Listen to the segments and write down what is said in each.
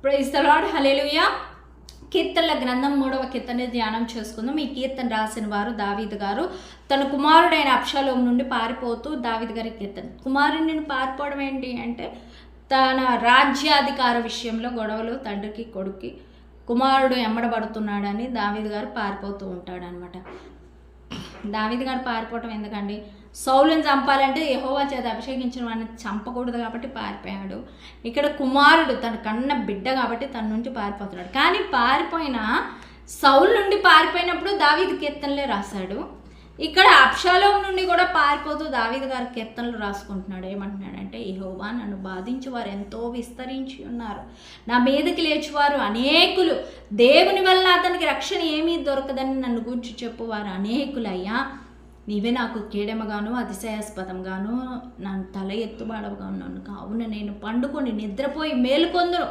Praise the lord, హల్లెలూయా. కీర్తనల గ్రంథం 3వ కీర్తన ధ్యానం చేసుకుందాం. ఈ కీర్తన రాసిన వారు దావీదు గారు. తన కుమారుడైన అబ్షాలోము నుండి పారిపోతూ దావీదు గారి కీర్తన. కుమారుడిని పారిపోవడం ఏంటి అంటే, తన రాజ్యాధికార విషయంలో గొడవలు, తండ్రికి కొడుక్కి కుమారుడు ఎమ్మడబడుతున్నాడని దావీదు గారు పారిపోతూ ఉంటాడనమాట. దావీదు గారు పారిపోవటం ఎందుకండి? సౌలుని చంపాలంటే యెహోవా చేత అభిషేకించిన వాడిని చంపకూడదు కాబట్టి పారిపోయాడు. ఇక్కడ కుమారుడు తన కన్న బిడ్డ కాబట్టి తన నుంచి పారిపోతున్నాడు. కానీ పారిపోయిన సౌలు నుండి పారిపోయినప్పుడు దావీదు కీర్తనలే రాశాడు. ఇక్కడ అబ్షాలోము నుండి కూడా పారిపోతూ దావీదు గారు కీర్తనలు రాసుకుంటున్నాడు. ఏమంటున్నాడంటే, యెహోవా నన్ను బాధించి వారు ఎంతో విస్తరించి ఉన్నారు, నా మీదకి లేచివారు అనేకులు, దేవుని వల్ల అతనికి రక్షణ ఏమీ దొరకదని నన్ను గూర్చి చెప్పువారు అనేకులయ్యా. నీవే నాకు కీడెమగాను అతిశయాస్పదంగాను నన్ను తల ఎత్తుబాడవుగా ఉన్నాను. కావున నేను పండుకొని నిద్రపోయి మేలుకొందును.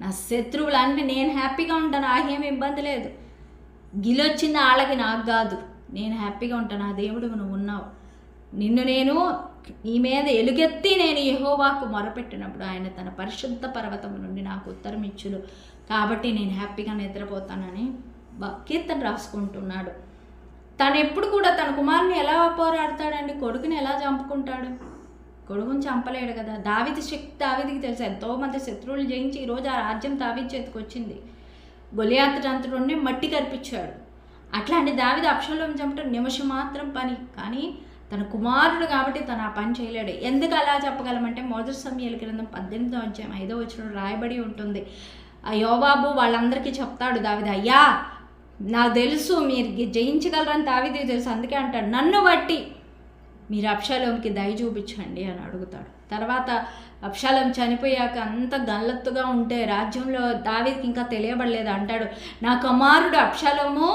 నా శత్రువులు అంటే నేను హ్యాపీగా ఉంటాను, నాకేమి ఇబ్బంది లేదు. గిలొచ్చింది వాళ్ళకి, నాకు కాదు. నేను హ్యాపీగా ఉంటాను. ఆ దేవుడు నువ్వు ఉన్నావు. నిన్ను నేను నీ మీద ఎలుగెత్తి నేను యెహోవాకు మొరపెట్టినప్పుడు ఆయన తన పరిశుద్ధ పర్వతము నుండి నాకు ఉత్తరం ఇచ్చును. కాబట్టి నేను హ్యాపీగా నిద్రపోతానని కీర్తన రాసుకుంటున్నాడు. తను ఎప్పుడు కూడా తన కుమారుని ఎలా పోరాడతాడండి? కొడుకుని ఎలా చంపుకుంటాడు? కొడుకుని చంపలేడు కదా. దావీదు శక్తి దావీదుకి తెలుసు. ఎంతోమంది శత్రువులు జయించి ఈరోజు ఆ రాజ్యం దావీదు చేతికి వచ్చింది. గొలియాతుని మట్టి కనిపించాడు. అట్లాంటి దావీదు అబ్షాలోము చంపడం నిమిషం మాత్రం పని. కానీ తన కుమారుడు కాబట్టి తను ఆ పని చేయలేడు. ఎందుకు అలా చెప్పగలమంటే, మొదటి సమూయేలు గ్రంథం 18వ అధ్యాయం 5వ వచనంలో రాయబడి ఉంటుంది. ఆ యోవాబు వాళ్ళందరికీ చెప్తాడు దావీదు, అయ్యా నాకు తెలుసు మీరు జయించగలరని దావీదుకి తెలుసు, అందుకే అంటాడు నన్ను బట్టి మీరు అబ్షాలోముకి దయ చూపించండి అని అడుగుతాడు. తర్వాత అబ్షాలోము చనిపోయాక అంత గల్లత్తుగా ఉంటే రాజ్యంలో దావీదుకి ఇంకా తెలియబడలేదు. అంటాడు, నా కుమారుడు అబ్షాలోము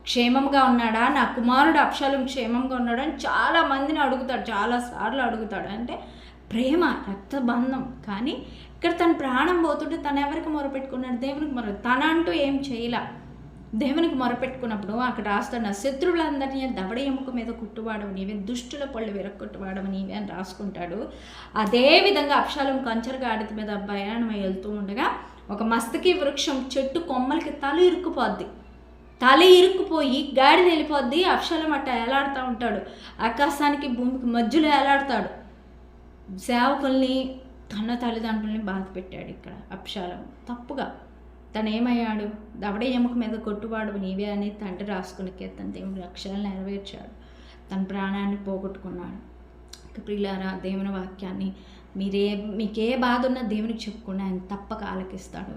క్షేమంగా ఉన్నాడా, నా కుమారుడు అబ్షాలోము క్షేమంగా ఉన్నాడా అని చాలా మందిని అడుగుతాడు, చాలాసార్లు అడుగుతాడు. అంటే ప్రేమ, రక్తబంధం. కానీ ఇక్కడ తన ప్రాణం పోతుంటే తను ఎవరికి మొరపెట్టుకున్నాడు? దేవునికి తన అంటూ ఏం చేయలే. దేవునికి మొరపెట్టుకున్నప్పుడు అక్కడ రాస్తాడు, నా శత్రువులందరినీ దవడ ఎముక మీద కుట్టువాడవు నీవే, దుష్టుల పళ్ళు విరక్కొట్టువాడవు నీవే అని రాసుకుంటాడు. అదేవిధంగా అబ్షాలోము కంచర గాడిద మీద ప్రయాణం వెళ్తూ ఉండగా ఒక మస్తకి వృక్షం చెట్టు కొమ్మలకి తల ఇరుక్కుపోయి గాడిద వెళ్ళిపోద్ది. అబ్షాలోము అట్ట ఎలాడుతూ ఉంటాడు, ఆకాశానికి భూమికి మధ్యలో ఎలాడుతాడు. సేవకుల్ని కన్న తల్లిదండ్రుల్ని బాధ పెట్టాడు ఇక్కడ అబ్షాలోము తప్పుగా. తను ఏమయ్యాడు? దవడ ఎముక మీద కొట్టువాడు నీవే అని తండ్రి రాసుకున్న కీర్తన దేవుని లక్ష్యాలు నెరవేర్చాడు. తన ప్రాణాన్ని పోగొట్టుకున్నాడు. ప్రియులారా, దేవుని వాక్యాన్ని మీకే బాధ ఉన్నా దేవునికి చెప్పుకుని ఆయన తప్పక ఆలకిస్తాడు.